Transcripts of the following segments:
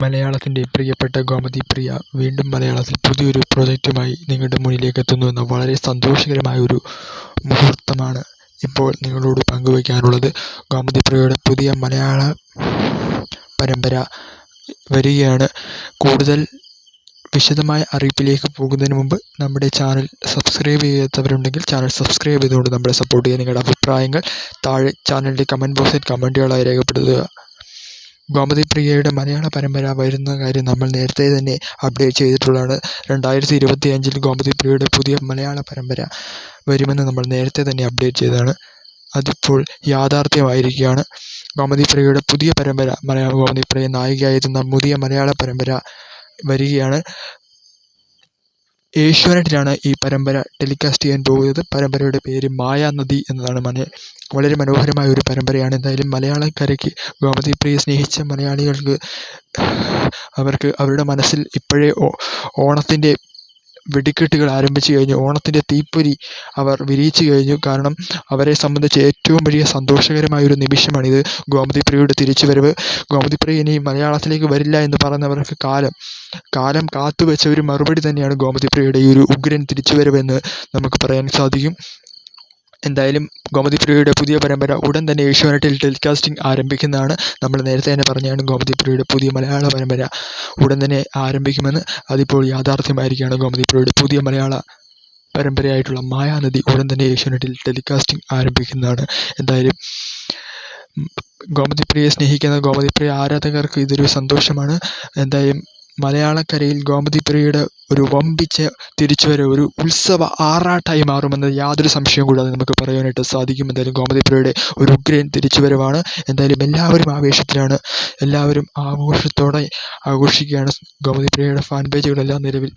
മലയാളത്തിൻ്റെ പ്രിയപ്പെട്ട ഗോമതി പ്രിയ വീണ്ടും മലയാളത്തിൽ പുതിയൊരു പ്രൊജക്റ്റുമായി നിങ്ങളുടെ മുന്നിലേക്ക് എത്തുന്നു എന്ന വളരെ സന്തോഷകരമായ ഒരു മുഹൂർത്തമാണ് ഇപ്പോൾ നിങ്ങളോട് പങ്കുവയ്ക്കാനുള്ളത്. ഗോമതി പ്രിയയുടെ പുതിയ മലയാള പരമ്പര വരികയാണ്. കൂടുതൽ വിശദമായ അറിയിപ്പിലേക്ക് പോകുന്നതിന് മുമ്പ് നമ്മുടെ ചാനൽ സബ്സ്ക്രൈബ് ചെയ്യാത്തവരുണ്ടെങ്കിൽ ചാനൽ സബ്സ്ക്രൈബ് ചെയ്തുകൊണ്ട് നമ്മളെ സപ്പോർട്ട് ചെയ്യുക. നിങ്ങളുടെ അഭിപ്രായങ്ങൾ താഴെ ചാനലിൻ്റെ കമൻറ്റ് ബോക്സിൽ കമൻറ്റുകളായി രേഖപ്പെടുത്തുക. ഗോമതി പ്രിയയുടെ മലയാള പരമ്പര വരുന്ന കാര്യം നമ്മൾ നേരത്തെ തന്നെ അപ്ഡേറ്റ് ചെയ്തിട്ടുള്ളതാണ്. 2025 ഗോമതി പ്രിയയുടെ പുതിയ മലയാള പരമ്പര വരുമെന്ന് നമ്മൾ നേരത്തെ തന്നെ അപ്ഡേറ്റ് ചെയ്തതാണ്. അതിപ്പോൾ യാഥാർത്ഥ്യമായിരിക്കുകയാണ്. ഗോമതി പ്രിയയുടെ പുതിയ പരമ്പര, ഗോമതി പ്രിയ നായികയായെത്തുന്ന പുതിയ മലയാള പരമ്പര വരികയാണ്. ഏഷ്യാനെറ്റിലാണ് ഈ പരമ്പര ടെലികാസ്റ്റ് ചെയ്യാൻ പോകുന്നത്. പരമ്പരയുടെ പേര് മായാനദി എന്നതാണ്. വളരെ മനോഹരമായ ഒരു പരമ്പരയാണ്. എന്തായാലും മലയാളക്കരയ്ക്ക് ഗോമതി പ്രിയ സ്നേഹിച്ച മലയാളികൾക്ക് അവർക്ക് അവരുടെ മനസ്സിൽ ഇപ്പോഴേ ഓണത്തിൻ്റെ വെടിക്കെട്ടുകൾ ആരംഭിച്ചു കഴിഞ്ഞു. ഓണത്തിൻ്റെ തീപ്പൊരി അവർ വിരിയിച്ചു കഴിഞ്ഞു. കാരണം അവരെ സംബന്ധിച്ച് ഏറ്റവും വലിയ സന്തോഷകരമായൊരു നിമിഷമാണിത്. ഗോമതി പ്രിയയുടെ തിരിച്ചുവരവ്. ഗോമതി പ്രിയ ഇനി മലയാളത്തിലേക്ക് വരില്ല എന്ന് പറഞ്ഞവർക്ക് കാലം കാത്തുവെച്ച ഒരു മറുപടി തന്നെയാണ് ഗോമതി പ്രിയയുടെ ഈ ഒരു ഉഗ്രൻ തിരിച്ചുവരവെന്ന് നമുക്ക് പറയാൻ സാധിക്കും. എന്തായാലും ഗോമതി പ്രിയയുടെ പുതിയ പരമ്പര ഉടൻ തന്നെ ഏഷ്യാനെറ്റിൽ ടെലികാസ്റ്റിംഗ് ആരംഭിക്കുന്നതാണ്. നമ്മൾ നേരത്തെ തന്നെ പറഞ്ഞാണ് ഗോമതി പ്രിയയുടെ പുതിയ മലയാള പരമ്പര ഉടൻ തന്നെ ആരംഭിക്കുമെന്ന്. അതിപ്പോൾ യാഥാർത്ഥ്യമായിരിക്കുകയാണ്. ഗോമതി പ്രിയയുടെ പുതിയ മലയാള പരമ്പരയായിട്ടുള്ള മായാനദി ഉടൻ തന്നെ ഏഷ്യാനെറ്റിൽ ടെലികാസ്റ്റിംഗ് ആരംഭിക്കുന്നതാണ്. എന്തായാലും ഗോമതി പ്രിയയെ സ്നേഹിക്കുന്ന ഗോമതി പ്രിയ ആരാധകർക്ക് ഇതൊരു സന്തോഷമാണ്. എന്തായാലും മലയാളക്കരയിൽ ഗോമതി പ്രിയയുടെ ഒരു വമ്പിച്ച തിരിച്ചുവരവ് ഒരു ഉത്സവ ആറാട്ടായി മാറുമെന്ന് യാതൊരു സംശയവും കൂടാതെ നമുക്ക് പറയാനായിട്ട് സാധിക്കും. എന്തായാലും ഗോമതി പ്രിയയുടെ ഒരു ഉഗ്രൻ തിരിച്ചുവരവാണ്. എന്തായാലും എല്ലാവരും ആവേശത്തിലാണ്, എല്ലാവരും ആഘോഷത്തോടെ ആഘോഷിക്കുകയാണ്. ഗോമതി പ്രിയയുടെ ഫാൻ പേജുകളെല്ലാം നിലവിൽ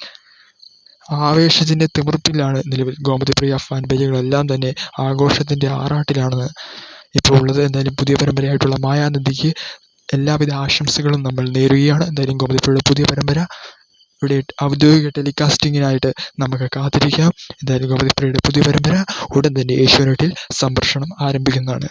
ആവേശത്തിൻ്റെ തിമിർപ്പിലാണ്. നിലവിൽ ഗോമതി പ്രിയ ഫാൻ പേജുകളെല്ലാം തന്നെ ആഘോഷത്തിൻ്റെ ആറാട്ടിലാണെന്ന് ഇപ്പോൾ ഉള്ളത്. എന്തായാലും പുതിയ പരമ്പരയായിട്ടുള്ള മായാനദിക്ക് എല്ലാവിധ ആശംസകളും നമ്മൾ നേരുകയാണ്. എന്തായാലും ഗോമതി പ്രിയയുടെ പുതിയ പരമ്പര ഇവിടെ ഔദ്യോഗിക ടെലികാസ്റ്റിങ്ങിനായിട്ട് നമുക്ക് കാത്തിരിക്കാം. എന്തായാലും ഗോമതി പ്രിയയുടെ പുതിയ പരമ്പര ഉടൻ തന്നെ ഏഷ്യാനെറ്റിൽ സംപ്രേഷണം ആരംഭിക്കുന്നതാണ്.